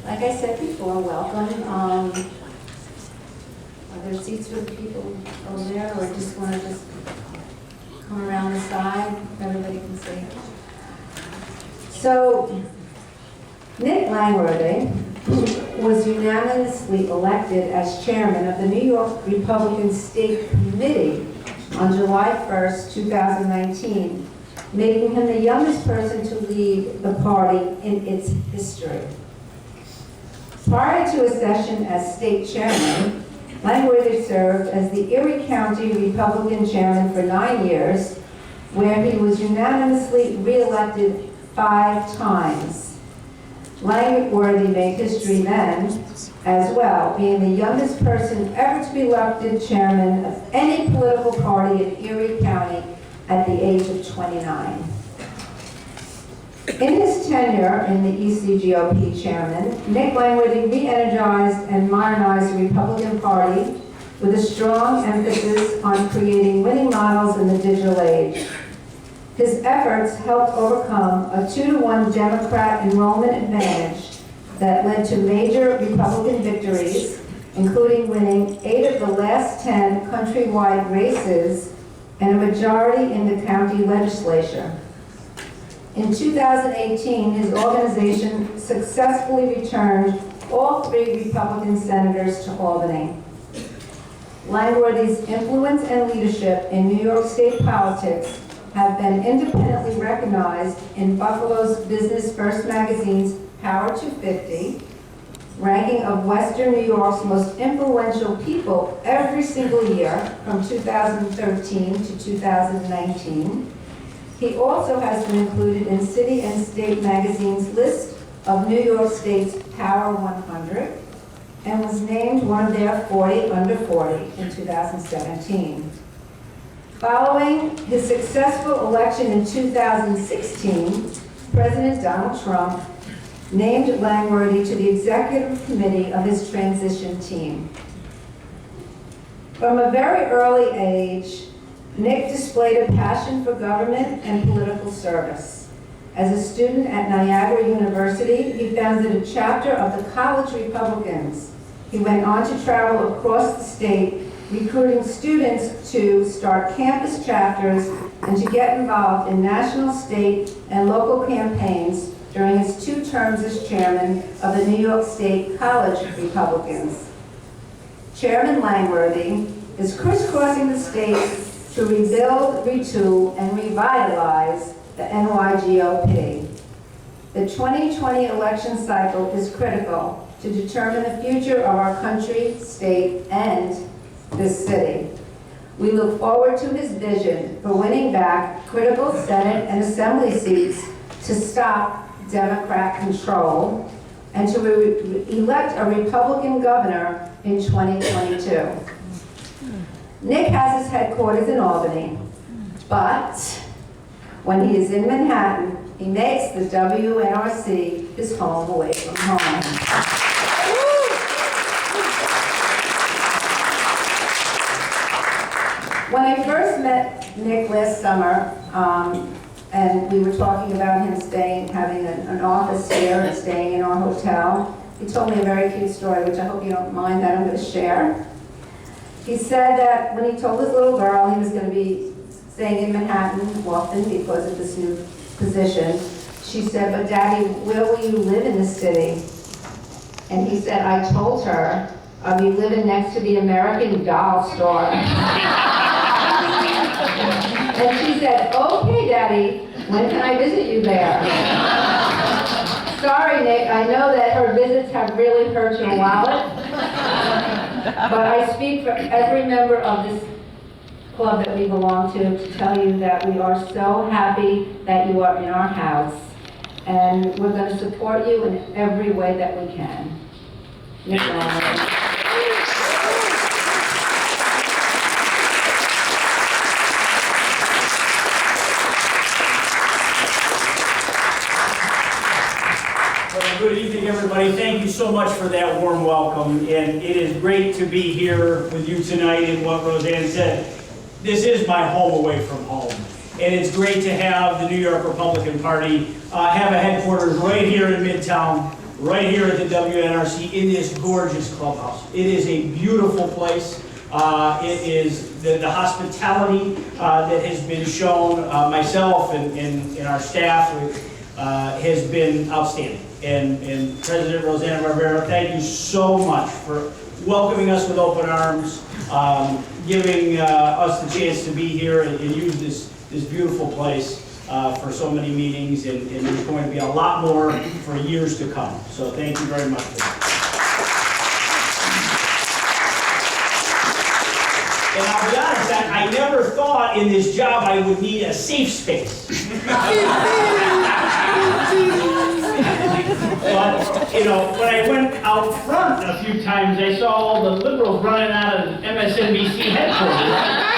Like I said before, welcome. Are there seats for the people over there, or just want to just come around the side? Everybody can see. So, Nick Langworthy was unanimously elected as chairman of the New York Republican State Committee on July 1st, 2019, making him the youngest person to lead the party in its history. Prior to his session as state chairman, Langworthy served as the Erie County Republican chairman for 9 years, where he was unanimously re-elected 5 times. Langworthy made history then as well, being the youngest person ever to be elected chairman of any political party in Erie County at the age of 29. In his tenure in the ECGOP chairman, Nick Langworthy re-energized and modernized the Republican Party with a strong emphasis on creating winning models in the digital age. His efforts helped overcome a 2-to-1 Democrat enrollment advantage that led to major Republican victories, including winning 8 of the last 10 countrywide races and a majority in the county legislature. In 2018, his organization successfully returned all 3 Republican senators to Albany. Langworthy's influence and leadership in New York State politics have been independently recognized in Buffalo's Business First magazine's Power 250, ranking of Western New York's most influential people every single year from 2013 to 2019. He also has been included in City and State magazine's list of New York State's Power 100 and was named one of their 40 under 40 in 2017. Following his successful election in 2016, President Donald Trump named Langworthy to the executive committee of his transition team. From a very early age, Nick displayed a passion for government and political service. As a student at Niagara University, he founded a chapter of the College Republicans. He went on to travel across the state, recruiting students to start campus chapters and to get involved in national, state, and local campaigns during his 2 terms as chairman of the New York State College Republicans. Chairman Langworthy is crisscrossing the state to rebuild, retool, and revitalize the NYGOP. The 2020 election cycle is critical to determine the future of our country, state, and this city. We look forward to his vision for winning back critical Senate and Assembly seats to stop Democrat control and to elect a Republican governor in 2022. Nick has his headquarters in Albany, but when he is in Manhattan, he makes the WNRC his home away from home. When I first met Nick last summer, and we were talking about him having an office here and staying in our hotel, he told me a very cute story, which I hope you don't mind that I'm going to share. He said that when he told his little girl he was going to be staying in Manhattan often because of this new position, she said, "But Daddy, where will you live in the city?" And he said, "I told her I'll be living next to the American Doll store." And she said, "Okay, Daddy, when can I visit you there?" Sorry, Nick, I know that her visits have really hurt your wallet, but I speak for every member of this club that we belong to tell you that we are so happy that you are in our house, and we're going to support you in every way that we can. Nick Langworthy. Good evening, everybody. Thank you so much for that warm welcome, and it is great to be here with you tonight. And what Roseanne said, this is my home away from home, and it's great to have the New York Republican Party have a headquarters right here in Midtown. right here at the WNRC in this gorgeous clubhouse. It is a beautiful place. It is the hospitality that has been shown myself and our staff has been outstanding. And President Roseanne Varvaro, thank you so much for welcoming us with open arms, giving us the chance to be here and use this beautiful place for so many meetings, and there's going to be a lot more for years to come. So thank you very much for that. And I'll be honest, I never thought in this job I would need a safe space. But, you know, when I went out front a few times, I saw all the liberals running out of MSNBC headquarters.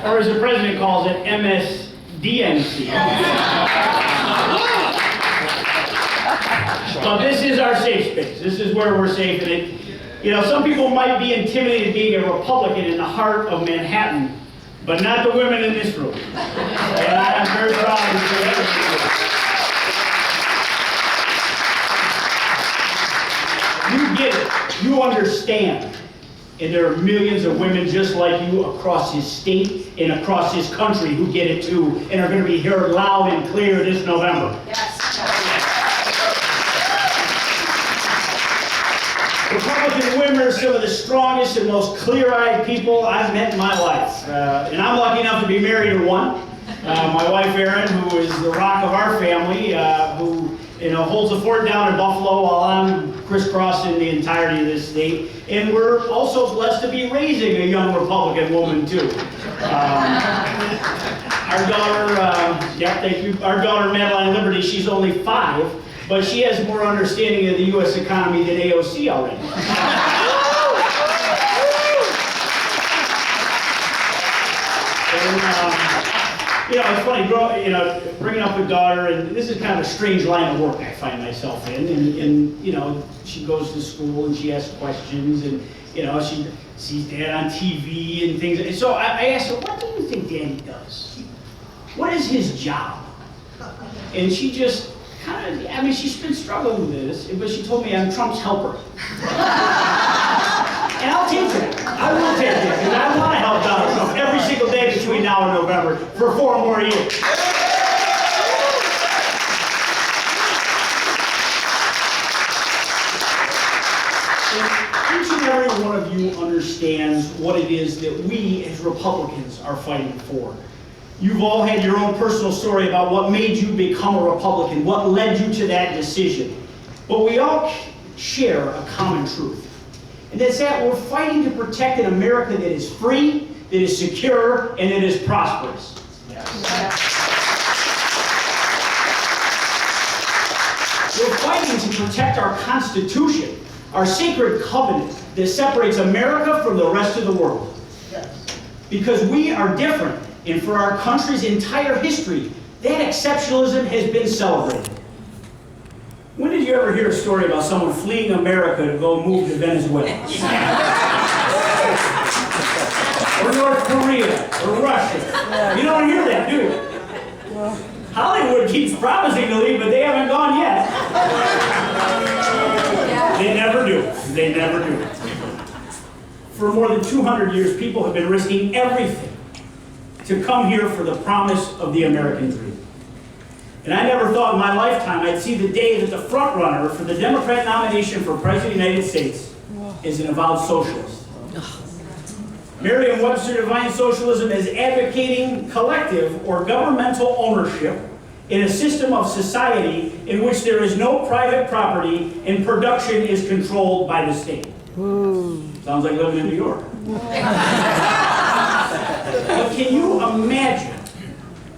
Or as the president calls it, MSDNC. But this is our safe space. This is where we're safe. And it, you know, some people might be intimidated being a Republican in the heart of Manhattan, but not the women in this room. And I'm very proud of you. You get it. You understand. And there are millions of women just like you across his state and across his country who get it too, and are going to be heard loud and clear this November. Yes. Republican women are some of the strongest and most clear-eyed people I've met in my life. And I'm lucky enough to be married to one. My wife Erin, who is the rock of our family, who holds the fort down in Buffalo while I'm crisscrossing the entirety of this state. And we're also blessed to be raising a young Republican woman too. Our daughter, thank you. Our daughter Madeline Liberty, she's only 5, but she has more understanding of the U.S. economy than AOC already. It's funny, bringing up a daughter, and this is kind of a strange line of work I find myself in, and she goes to school and she asks questions, and, she sees Dad on TV and things, and so I asked her, what do you think Daddy does? What is his job? And she just kind of, she's been struggling with this, but she told me I'm Trump's helper. And I'll take it. I will take it, because I want to help Donald Trump every single day between now and November for 4 more years. And each and every one of you understands what it is that we as Republicans are fighting for. You've all had your own personal story about what made you become a Republican, what led you to that decision. But we all share a common truth. And that's that we're fighting to protect an America that is free, that is secure, and that is prosperous. Yes. We're fighting to protect our Constitution, our sacred covenant that separates America from the rest of the world. Yes. Because we are different, and for our country's entire history, that exceptionalism has been celebrated. When did you ever hear a story about someone fleeing America to go move to Venezuela? Or North Korea, or Russia? You don't hear that, do you? Hollywood keeps promising to leave, but they haven't gone yet. They never do. They never do. For more than 200 years, people have been risking everything to come here for the promise of the American dream. And I never thought in my lifetime I'd see the day that the front runner for the Democrat nomination for President of the United States is an avowed socialist. Merriam-Webster defines socialism as advocating collective or governmental ownership in a system of society in which there is no private property and production is controlled by the state. Sounds like living in New York. But can you imagine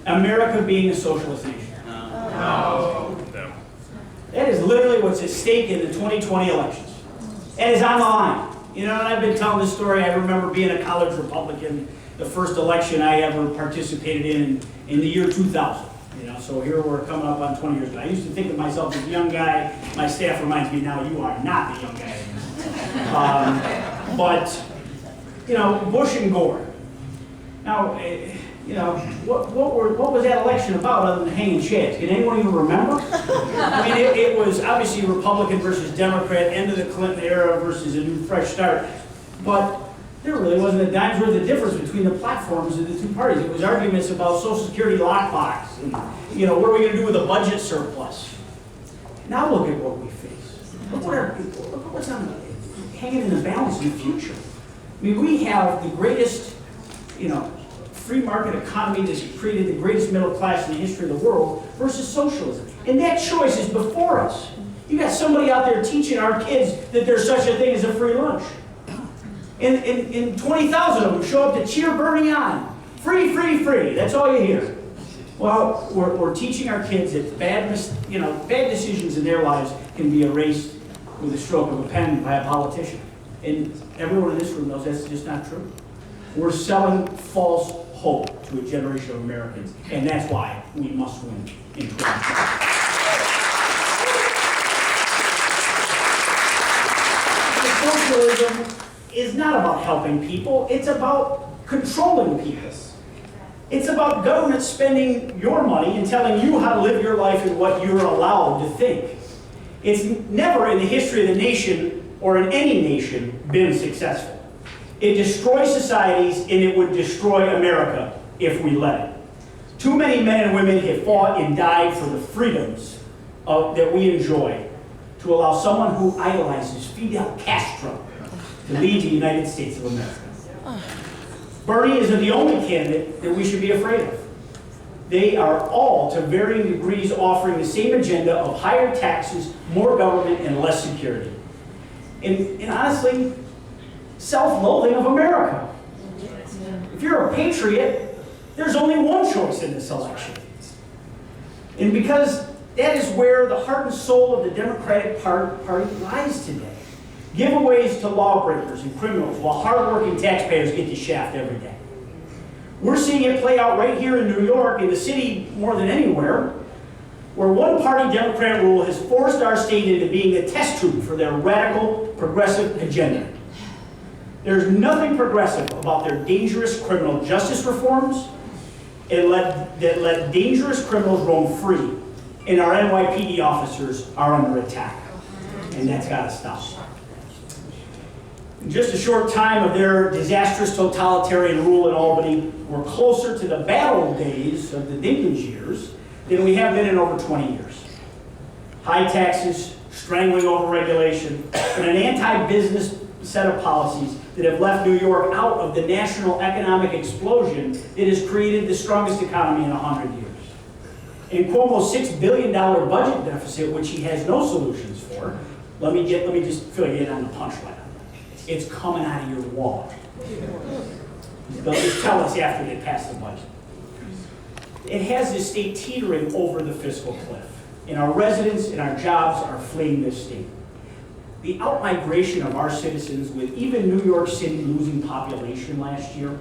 America being a socialist nation? No. That is literally what's at stake in the 2020 elections. And it's on the line. And I've been telling this story. I remember being a college Republican, the first election I ever participated in the year 2000. So here we're coming up on 20 years ago. I used to think of myself as a young guy. My staff reminds me now, you are not the young guy. But Bush and Gore. Now, You know, what was that election about other than hanging chads? Can anyone even remember? I mean, it was obviously Republican versus Democrat, end of the Clinton era versus a new fresh start. But there really wasn't a dime's worth of difference between the platforms of the two parties. It was arguments about Social Security lockbox and, you know, what are we going to do with a budget surplus? Now look at what we face. Look what's hanging in the balance in the future. I mean, we have the greatest, you know, free market economy that's created the greatest middle class in the history of the world versus socialism. And that choice is before us. You got somebody out there teaching our kids that there's such a thing as a free lunch. And 20,000 of them show up to cheer Bernie on. Free, free, free. That's all you hear. Well, we're teaching our kids that bad decisions in their lives can be erased with a stroke of a pen by a politician. And everyone in this room knows that's just not true. We're selling false hope to a generation of Americans, and that's why we must win in 2020. Socialism is not about helping people, it's about controlling people. It's about government spending your money and telling you how to live your life and what you're allowed to think. It's never in the history of the nation or in any nation been successful. It destroys societies and it would destroy America if we let it. Too many men and women have fought and died for the freedoms that we enjoy to allow someone who idolizes Fidel Castro to lead the United States of America. Bernie isn't the only candidate that we should be afraid of. They are all, to varying degrees, offering the same agenda of higher taxes, more government, and less security. And honestly, self-loathing of America. If you're a patriot, there's only one choice in this election. And because that is where the heart and soul of the Democratic Party lies today. Giveaways to lawbreakers and criminals while hardworking taxpayers get the shaft every day. We're seeing it play out right here in New York, in the city more than anywhere, where one-party Democrat rule has forced our state into being a test tube for their radical, progressive agenda. There's nothing progressive about their dangerous criminal justice reforms that let dangerous criminals roam free, and our NYPD officers are under attack. And that's got to stop. In just a short time of their disastrous totalitarian rule in Albany, we're closer to the battle days of the Dinkins years than we have been in over 20 years. High taxes, strangling over-regulation, and an anti-business set of policies that have left New York out of the national economic explosion that has created the strongest economy in 100 years. And Cuomo's $6 billion budget deficit, which he has no solutions for, let me just fill you in on the punchline. It's coming out of your wallet. They'll just tell us after they pass the budget. It has this state teetering over the fiscal cliff, and our residents and our jobs are fleeing this state. The outmigration of our citizens, with even New York City losing population last year,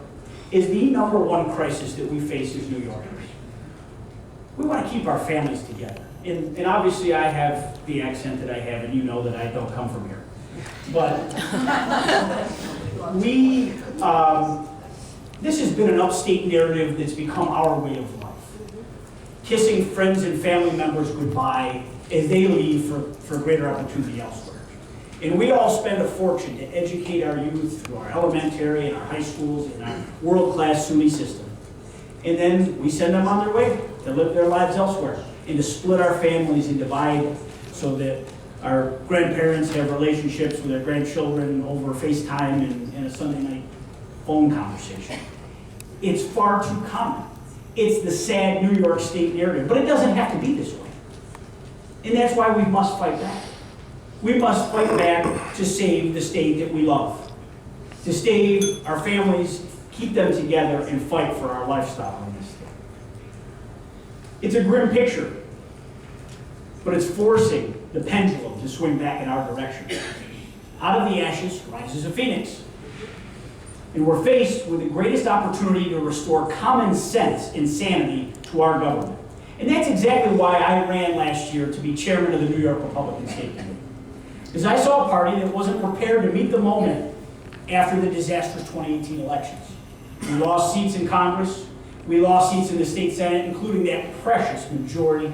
is the #1 crisis that we face as New Yorkers. We want to keep our families together. And obviously I have the accent that I have, and you know that I don't come from here. But this has been an upstate narrative that's become our way of life. Kissing friends and family members goodbye as they leave for greater opportunity elsewhere. And we all spend a fortune to educate our youth through our elementary and our high schools and our world-class SUNY system. And then we send them on their way to live their lives elsewhere and to split our families and divide so that our grandparents have relationships with their grandchildren over FaceTime and a Sunday night phone conversation. It's far too common. It's the sad New York State narrative, but it doesn't have to be this way. And that's why we must fight back. We must fight back to save the state that we love, to save our families, keep them together, and fight for our lifestyle in this state. It's a grim picture, but it's forcing the pendulum to swing back in our direction. Out of the ashes rises a phoenix. And we're faced with the greatest opportunity to restore common sense and sanity to our government. And that's exactly why I ran last year to be chairman of the New York Republican State Committee. Because I saw a party that wasn't prepared to meet the moment after the disastrous 2018 elections. We lost seats in Congress, We lost seats in the state Senate, including that precious majority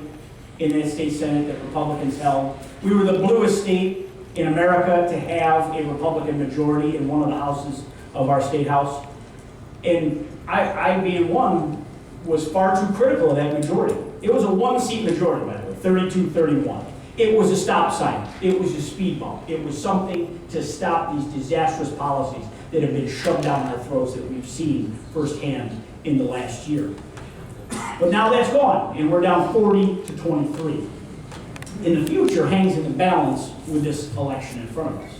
in that state Senate that Republicans held. We were the bluest state in America to have a Republican majority in one of the houses of our state house. And I being one, was far too critical of that majority. It was a one-seat majority, by the way, 32-31. It was a stop sign. It was a speed bump. It was something to stop these disastrous policies that have been shoved down our throats that we've seen firsthand in the last year. But now that's gone, and we're down 40-23. And the future hangs in the balance with this election in front of us.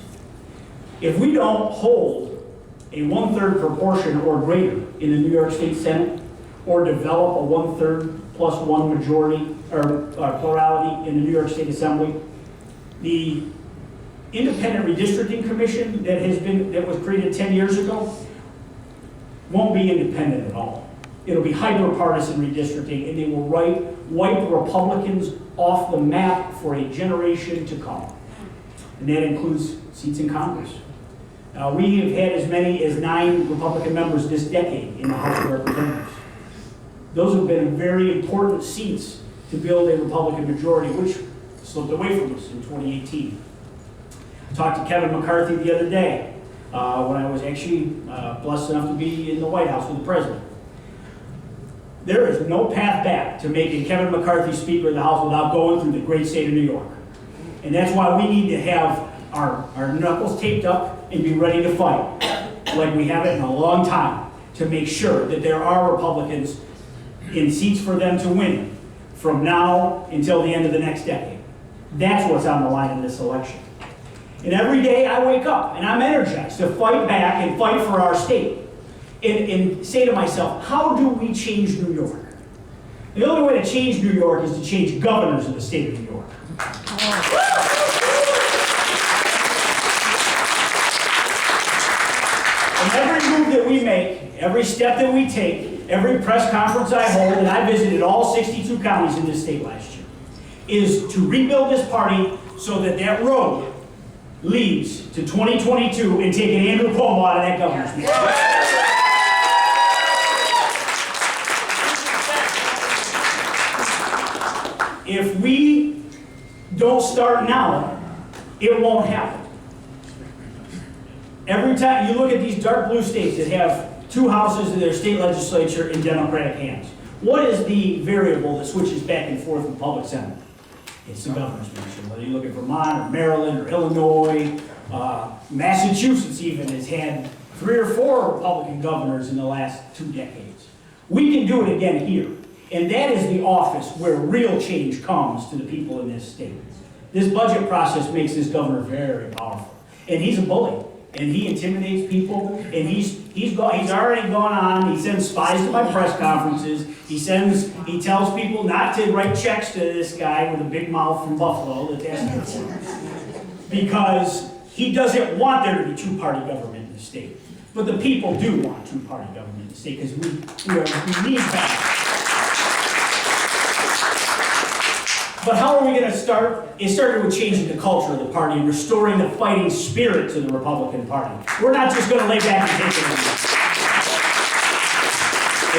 If we don't hold a 1/3 proportion or greater in the New York State Senate, or develop a 1/3 plus 1 majority or plurality in the New York State Assembly, the Independent Redistricting Commission that was created 10 years ago won't be independent at all. It'll be hyper-partisan redistricting, and they will wipe Republicans off the map for a generation to come. And that includes seats in Congress. We have had as many as 9 Republican members this decade in the House of Representatives. Those have been very important seats to build a Republican majority, which slipped away from us in 2018. I talked to Kevin McCarthy the other day when I was actually blessed enough to be in the White House with the President. There is no path back to making Kevin McCarthy Speaker of the House without going through the great state of New York. And that's why we need to have our knuckles taped up and be ready to fight, like we haven't in a long time, to make sure that there are Republicans in seats for them to win from now until the end of the next decade. That's what's on the line in this election. And every day I wake up and I'm energized to fight back and fight for our state. And say to myself, how do we change New York? The only way to change New York is to change governors of the state of New York. And every move that we make, every step that we take, every press conference I hold, and I visited all 62 counties in this state last year, is to rebuild this party so that that road leads to 2022 and taking Andrew Cuomo out of that governor's seat. If we don't start now, it won't happen. Every time you look at these dark blue states that have 2 houses in their state legislature in Democratic hands, what is the variable that switches back and forth in public sentiment? It's the governor's position. Whether you look at Vermont or Maryland or Illinois, Massachusetts even has had 3 or 4 Republican governors in the last 2 decades. We can do it again here. And that is the office where real change comes to the people in this state. This budget process makes this governor very powerful. And he's a bully. And he intimidates people. And he's already gone on. He sends spies to my press conferences. He tells people not to write checks to this guy with a big mouth from Buffalo that's asking for him. Because he doesn't want there to be 2-party government in the state. But the people do want 2-party government in the state because we need that. But how are we going to start? It started with changing the culture of the party and restoring the fighting spirit to the Republican Party. We're not just going to lay back and take it easy.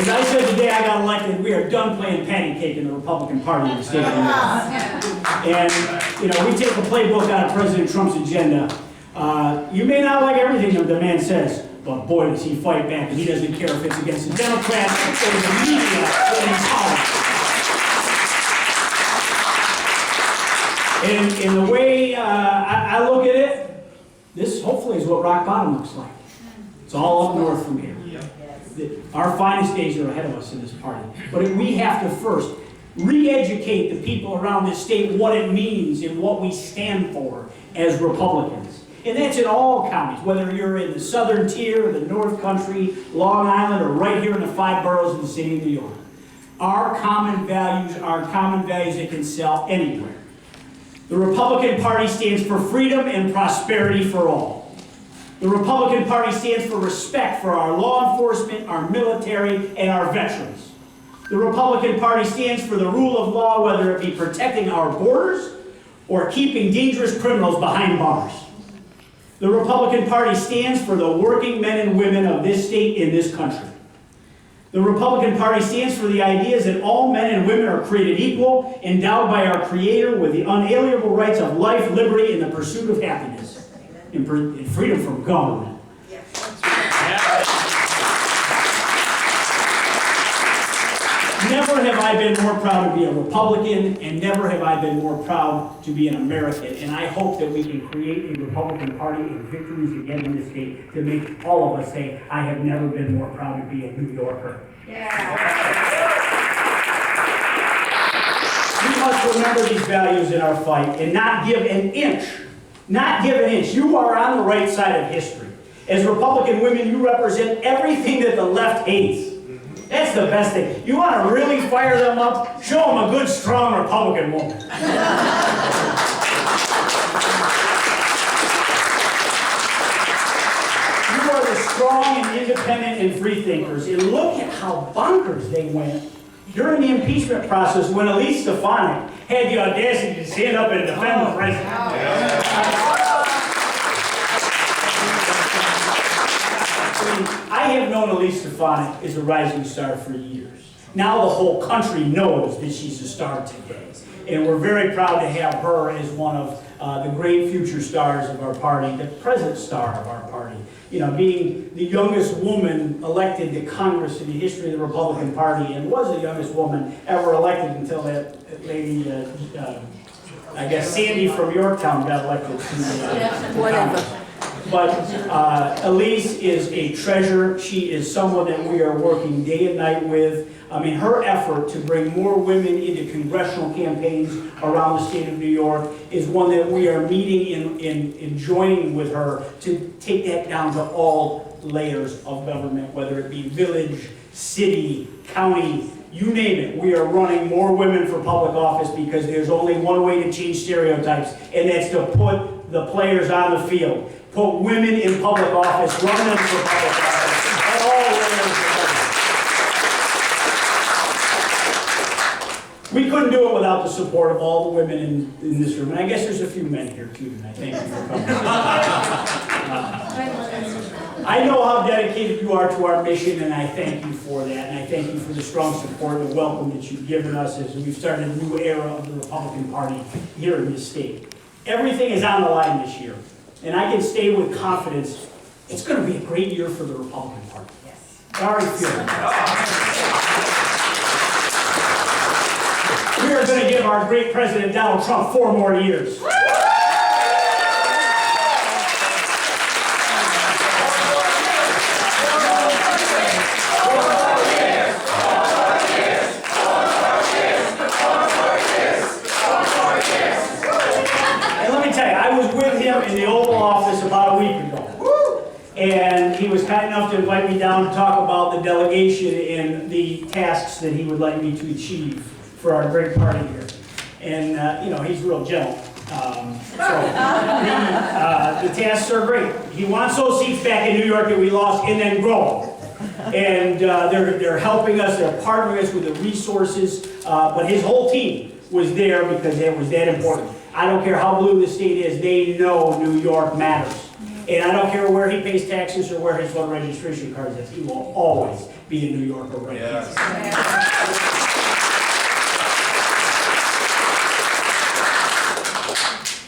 As I said the day I got elected, we are done playing patty cake in the Republican Party in the state of New York. And, we take a playbook out of President Trump's agenda. You may not like everything that the man says, but boy, does he fight back, and he doesn't care if it's against the Democrats or the media or his politics. And in the way I look at it, this hopefully is what rock bottom looks like. It's all up north from here. Our finest days are ahead of us in this party. But we have to first re-educate the people around this state what it means and what we stand for as Republicans. And that's in all counties, whether you're in the southern tier, or the North Country, Long Island, or right here in the 5 boroughs of the city of New York. Our common values are common values that can sell anywhere. The Republican Party stands for freedom and prosperity for all. The Republican Party stands for respect for our law enforcement, our military, and our veterans. The Republican Party stands for the rule of law, whether it be protecting our borders or keeping dangerous criminals behind bars. The Republican Party stands for the working men and women of this state in this country. The Republican Party stands for the ideas that all men and women are created equal, endowed by our Creator with the unalienable rights of life, liberty, and the pursuit of happiness, and freedom from government. Never have I been more proud to be a Republican, and never have I been more proud to be an American. And I hope that we can create a Republican Party and victories again in this state to make all of us say, I have never been more proud to be a New Yorker. Yeah. We must remember these values in our fight and not give an inch. Not give an inch. You are on the right side of history. As Republican women, you represent everything that the left hates. That's the best thing. You want to really fire them up? Show them a good, strong Republican woman. You are the strong and independent and free thinkers. And look at how bonkers they went during the impeachment process when Elise Stefanik had the audacity to stand up and defend the president. I have known Elise Stefanik as a rising star for years. Now the whole country knows that she's a star today. And we're very proud to have her as one of the great future stars of our party, the present star of our party. You know, being the youngest woman elected to Congress in the history of the Republican Party, and was the youngest woman ever elected until that lady, I guess Sandy from Yorktown got elected to Congress. But Elise is a treasure. She is someone that we are working day and night with. I mean, her effort to bring more women into congressional campaigns around the state of New York is one that we are meeting in joining with her to take that down to all layers of government, whether it be village, city, county, you name it. We are running more women for public office because there's only one way to change stereotypes, and that's to put the players on the field. Put women in public office, run them for public office, at all layers of government. We couldn't do it without the support of all the women in this room. And I guess there's a few men here too, and I thank you for coming. I know how dedicated you are to our mission, and I thank you for that. And I thank you for the strong support and welcome that you've given us as we've started a new era of the Republican Party here in this state. Everything is on the line this year. And I can say with confidence, it's going to be a great year for the Republican Party. Yes. I already feel it. We are going to give our great President Donald Trump 4 more years. In the Oval Office about a week ago. And he was kind enough to invite me down to talk about the delegation and the tasks that he would like me to achieve for our great party here. And, you know, he's real gentle. The tasks are great. He wants those seats back in New York that we lost and then grow. And they're helping us, they're partnering us with the resources, but his whole team was there because it was that important. I don't care how blue the state is, they know New York matters. And I don't care where he pays taxes or where his voter registration card is, he will always be a New Yorker right now.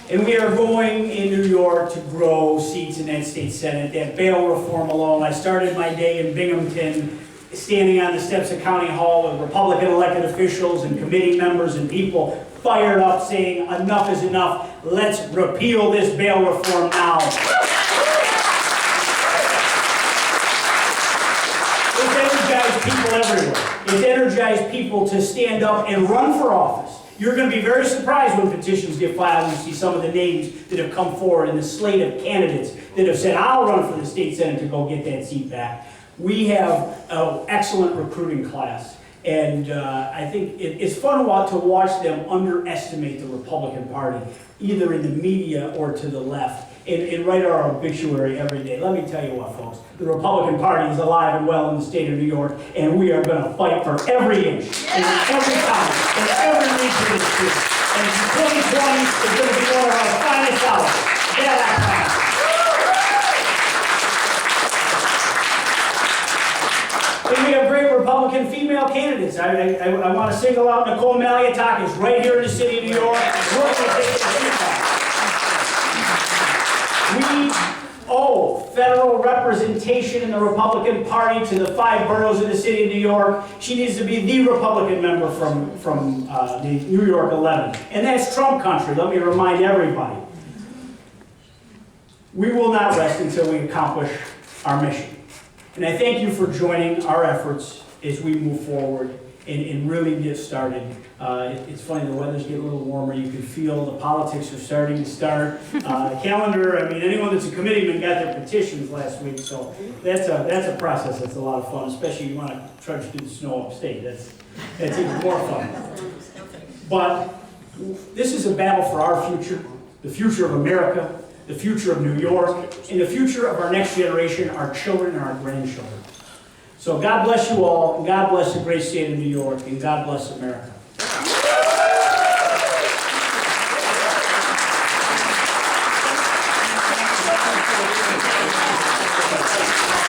And we are going in New York to grow seats in that state senate. That bail reform alone, I started my day in Binghamton standing on the steps of County Hall with Republican elected officials and committee members and people fired up saying enough is enough. Let's repeal this bail reform now. It's energized people everywhere. It's energized people to stand up and run for office. You're going to be very surprised when petitions get filed and you see some of the names that have come forward in the slate of candidates that have said, I'll run for the state senate to go get that seat back. We have an excellent recruiting class. And I think it's fun to watch them underestimate the Republican Party, either in the media or to the left, and write our obituary every day. Let me tell you what, folks, the Republican Party is alive and well in the state of New York, and we are going to fight for every inch, and every town, and every region of the state. And 2020 is going to be one of our finest hours. Yeah, that's right. And we have great Republicans Republican female candidates. I want to single out Nicole Maliatakis right here in the city of New York. We owe federal representation in the Republican Party to the 5 boroughs of the city of New York. She needs to be the Republican member from the New York 11. And that's Trump country, let me remind everybody. We will not rest until we accomplish our mission. And I thank you for joining our efforts as we move forward and really get started. It's funny, the weather's getting a little warmer. You can feel the politics are starting to start. Calendar, I mean, anyone that's a committeeman got their petitions last week, so that's a process that's a lot of fun, especially you want to trudge through the snow upstate. That's even more fun. But this is a battle for our future, the future of America, the future of New York, and the future of our next generation, our children and our grandchildren. So God bless you all, and God bless the great state of New York, and God bless America.